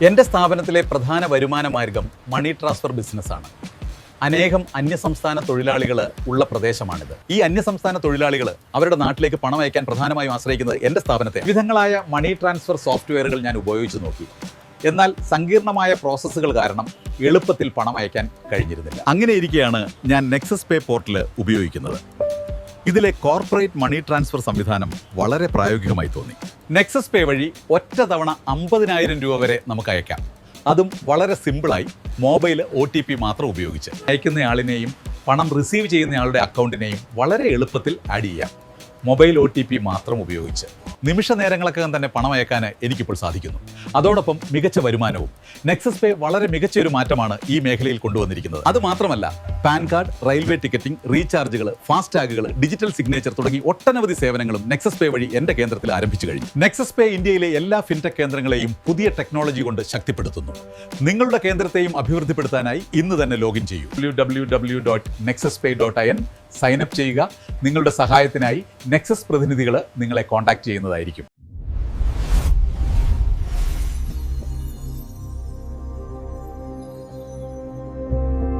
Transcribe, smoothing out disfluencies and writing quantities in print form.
എൻ്റെ സ്ഥാപനത്തിലെ പ്രധാന വരുമാന മാർഗം മണി ട്രാൻസ്ഫർ ബിസിനസ്സാണ്. അനേകം അന്യസംസ്ഥാന തൊഴിലാളികൾ ഉള്ള പ്രദേശമാണിത്. ഈ അന്യസംസ്ഥാന തൊഴിലാളികൾ അവരുടെ നാട്ടിലേക്ക് പണം അയക്കാൻ പ്രധാനമായും ആശ്രയിക്കുന്നത് എൻ്റെ സ്ഥാപനത്തെ. വിവിധങ്ങളായ മണി ട്രാൻസ്ഫർ സോഫ്റ്റ്വെയറുകൾ ഞാൻ ഉപയോഗിച്ച് നോക്കി. എന്നാൽ സങ്കീർണമായ പ്രോസസ്സുകൾ കാരണം എളുപ്പത്തിൽ പണം അയക്കാൻ കഴിഞ്ഞിരുന്നില്ല. അങ്ങനെ ഇരിക്കെയാണ് ഞാൻ നെക്സസ് പേ പോർട്ടൽ ഉപയോഗിക്കുന്നത്. ഇതിലെ കോർപ്പറേറ്റ് മണി ട്രാൻസ്ഫർ സംവിധാനം വളരെ പ്രായോഗികമായി തോന്നി. നെക്സസ് പേ വഴി ഒറ്റ തവണ 50,000 രൂപ വരെ നമുക്ക് അയക്കാം. അതും വളരെ സിമ്പിളായി മൊബൈൽ OTP മാത്രം ഉപയോഗിച്ച് അയക്കുന്നയാളിനെയും പണം റിസീവ് ചെയ്യുന്നയാളുടെ അക്കൗണ്ടിനെയും വളരെ എളുപ്പത്തിൽ ആഡ് ചെയ്യാം. മൊബൈൽ OTP മാത്രം ഉപയോഗിച്ച് നിമിഷ നേരങ്ങളൊക്കെ തന്നെ പണം അയക്കാൻ എനിക്കിപ്പോൾ സാധിക്കുന്നു. അതോടൊപ്പം മികച്ച വരുമാനവും. നെക്സസ് പേ വളരെ മികച്ച ഒരു മാറ്റമാണ് ഈ മേഖലയിൽ കൊണ്ടുവന്നിരിക്കുന്നത്. അതുമാത്രമല്ല, പാൻ കാർഡ്, റെയിൽവേ ടിക്കറ്റിംഗ്, റീചാർജുകൾ, ഫാസ്ടാഗുകൾ, ഡിജിറ്റൽ സിഗ്നേച്ചർ തുടങ്ങി ഒട്ടനവധി സേവനങ്ങളും നെക്സസ് പേ വഴി എൻ്റെ കേന്ദ്രത്തിൽ ആരംഭിച്ചു കഴിഞ്ഞു. നെക്സസ് പേ ഇന്ത്യയിലെ എല്ലാ ഫിൻടെക് കേന്ദ്രങ്ങളെയും പുതിയ ടെക്നോളജി കൊണ്ട് ശക്തിപ്പെടുത്തുന്നു. നിങ്ങളുടെ കേന്ദ്രത്തെയും അഭിവൃദ്ധിപ്പെടുത്താനായി ഇന്ന് തന്നെ ലോഗിൻ ചെയ്യൂ. www.nexuspay.in സൈൻ അപ്പ് ചെയ്യുക. നിങ്ങളുടെ സഹായത്തിനായി നെക്സസ് പ്രതിനിധികൾ നിങ്ങളെ കോൺടാക്ട് ചെയ്യുന്നതായിരിക്കും.